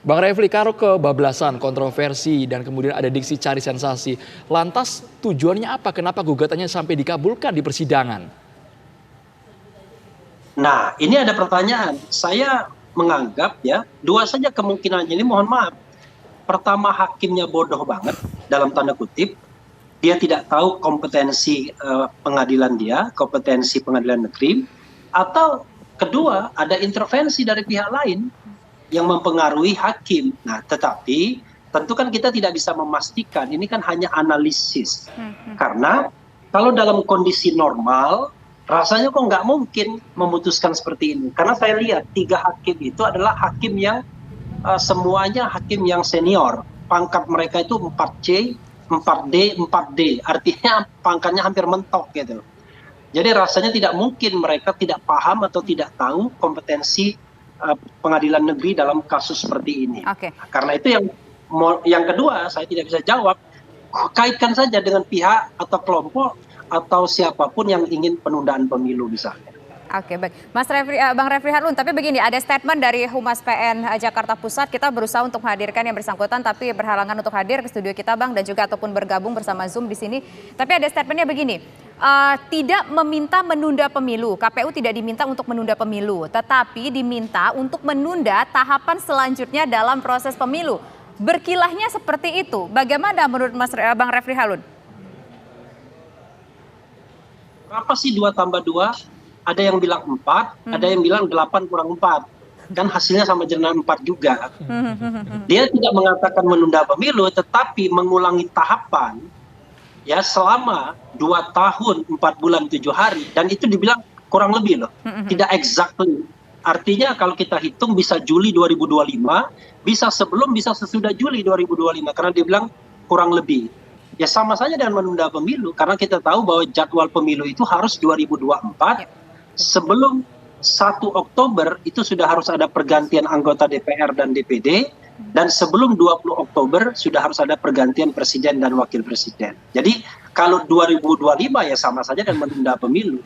Bang Refli, kalau kebablasan, kontroversi, dan kemudian ada diksi cari sensasi, lantas tujuannya apa? Kenapa gugatannya sampai dikabulkan di persidangan? Nah, ini ada pertanyaan. Saya menganggap ya, dua saja kemungkinannya ini, mohon maaf. Pertama, hakimnya bodoh banget, dalam tanda kutip. Dia tidak tahu kompetensi pengadilan dia, kompetensi pengadilan negeri. Atau kedua, ada intervensi dari pihak lain yang mempengaruhi hakim. Nah, tetapi tentu kan kita tidak bisa memastikan, ini kan hanya analisis. Karena kalau dalam kondisi normal, rasanya kok nggak mungkin memutuskan seperti ini. Karena saya lihat 3 hakim itu adalah hakim yang semuanya hakim yang senior. Pangkat mereka itu 4C, 4D, 4D. Artinya pangkatnya hampir mentok gitu. Jadi rasanya tidak mungkin mereka tidak paham atau tidak tahu kompetensi pengadilan negeri dalam kasus seperti ini. Karena itu yang kedua saya tidak bisa jawab, kaitkan saja dengan pihak atau kelompok atau siapapun yang ingin penundaan pemilu misalnya. Oke, baik. Bang Refli Harun, tapi begini, ada statement dari Humas PN Jakarta Pusat, kita berusaha untuk menghadirkan yang bersangkutan, tapi berhalangan untuk hadir ke studio kita, Bang, dan juga ataupun bergabung bersama Zoom di sini. Tapi ada statementnya begini, tidak meminta menunda pemilu, KPU tidak diminta untuk menunda pemilu, tetapi diminta untuk menunda tahapan selanjutnya dalam proses pemilu. Berkilahnya seperti itu, bagaimana menurut Bang Refli Harun? Apa sih 2+2? Ada yang bilang 4, ada yang bilang 8 kurang 4. Kan hasilnya sama dengan 4 juga. Dia tidak mengatakan menunda pemilu, tetapi mengulangi tahapan ya selama 2 tahun, 4 bulan, 7 hari. Dan itu dibilang kurang lebih loh. Tidak exactly. Artinya kalau kita hitung bisa Juli 2025, bisa sebelum, bisa sesudah Juli 2025. Karena dia bilang kurang lebih. Ya sama saja dengan menunda pemilu. Karena kita tahu bahwa jadwal pemilu itu harus 2024. Sebelum 1 Oktober itu sudah harus ada pergantian anggota DPR dan DPD, dan sebelum 20 Oktober sudah harus ada pergantian presiden dan wakil presiden. Jadi kalau 2025 ya sama saja dengan menunda pemilu.